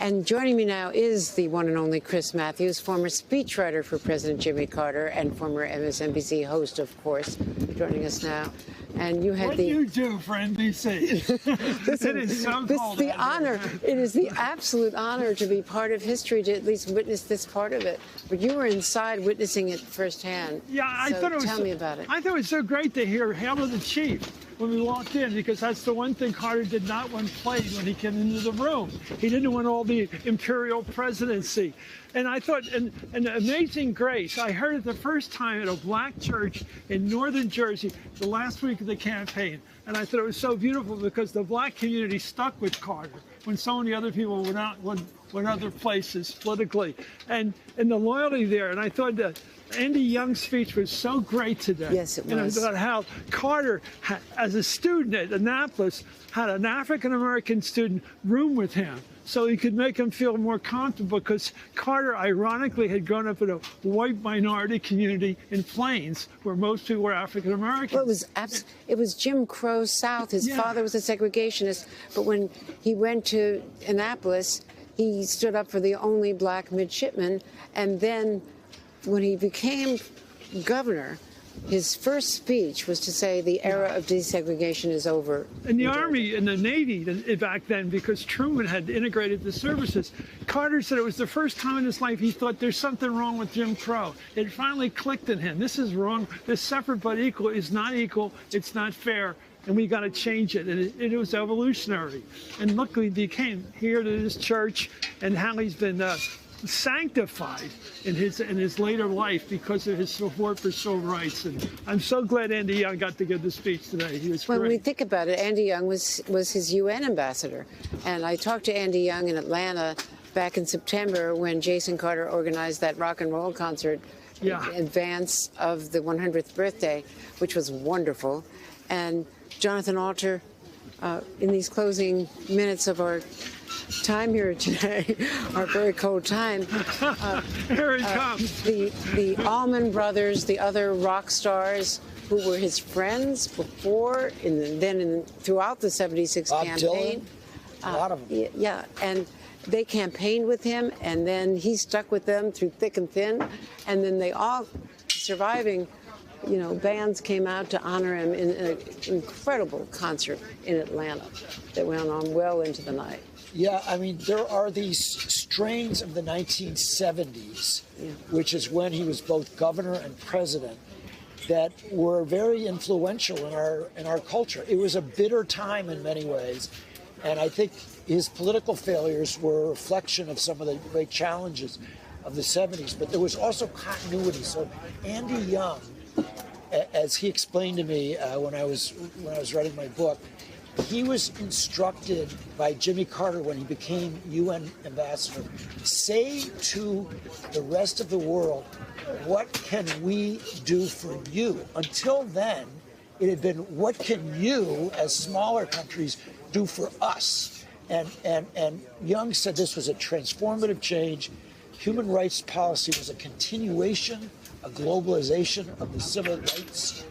And joining me now is the one and only Chris Matthews, former speechwriter for President Jimmy Carter and former MSNBC host, of course, joining us now. And you had what do you do for NBC? Listen, it is so this cold. is the honor. It is the absolute honor to be part of history, to at least witness this part of it. But you were inside witnessing it firsthand. Yeah, I so thought it was. Tell me about it. I thought it was so great to hear "Hail to the Chief" when we walked in, because that's the one thing Carter did not want played when he came into the room. He didn't want all the imperial presidency. And I thought, an Amazing Grace, I heard it the first time at a black church in northern Jersey, the last week of the campaign. And I thought it was so beautiful because the black community stuck with Carter when so many other people went other places politically. And the loyalty there. And I thought that Andy Young's speech was so great today. Yes, it was. About how Carter, as a student at Annapolis, had an African-American student room with him so he could make him feel more comfortable, because Carter, ironically, had grown up in a white minority community in Plains where most people were African-Americans. Well, it was Jim Crow South. His father was a segregationist, but when he went to Annapolis, he stood up for the only black midshipman, and then when he became governor, his first speech was to say the era of desegregation is over. In the Army and the Navy back then, because Truman had integrated the services, Carter said it was the first time in his life he thought there's something wrong with Jim Crow. It finally clicked in him. This is wrong. This separate but equal is not equal. It's not fair. And we got to change it. And it was evolutionary. And luckily he came here to this church, and how he's been sanctified in his later life because of his support for civil rights. And I'm so glad Andy Young got to give the speech today. He was great. When we think about it, Andy Young was his UN ambassador. And I talked to Andy Young in Atlanta back in September when Jason Carter organized that rock and roll concert in advance of the 100th birthday, which was wonderful. And Jonathan Alter, in these closing minutes of our time here today, our very cold time. Here it comes. The Allman Brothers, the other rock stars who were his friends before, throughout the '76 campaign. Dylan, a lot of them. Yeah, and they campaigned with him, and then he stuck with them through thick and thin, and then they all surviving. Bands came out to honor him in an incredible concert in Atlanta that went on well into the night. Yeah, I mean, there are these strains of the 1970s, which is when he was both governor and president, that were very influential in our culture. It was a bitter time in many ways, and I think his political failures were a reflection of some of the great challenges of the 70s. But there was also continuity. So Andy Young, as he explained to me when I was writing my book, he was instructed by Jimmy Carter when he became UN ambassador, say to the rest of the world, what can we do for you? Until then, it had been, what can you, as smaller countries, do for us? And Young said this was a transformative change. Human rights policy was a continuation, a globalization of the civil rights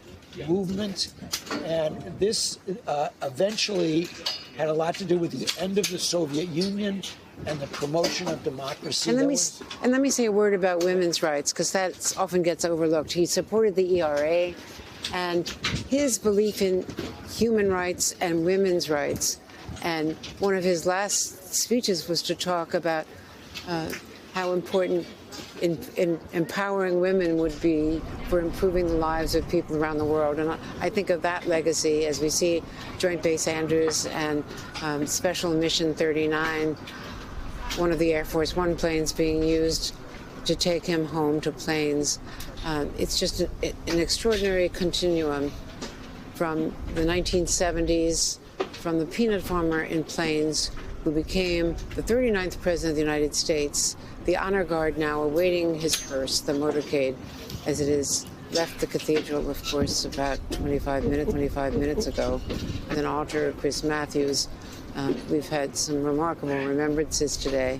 movement, and this eventually had a lot to do with the end of the Soviet Union and the promotion of democracy. And let me say a word about women's rights, because that often gets overlooked. He supported the ERA, and his belief in human rights and women's rights. And one of his last speeches was to talk about how important in empowering women would be for improving the lives of people around the world. And I think of that legacy as we see Joint Base Andrews and Special Mission 39, one of the Air Force One planes being used to take him home to Plains. It's just an extraordinary continuum from the 1970s, from the peanut farmer in Plains who became the 39th president of the United States, the honor guard now awaiting his hearse, the motorcade, as it is, left the cathedral, of course, about 25 minutes ago. And then Alter, Chris Matthews, we've had some remarkable remembrances today.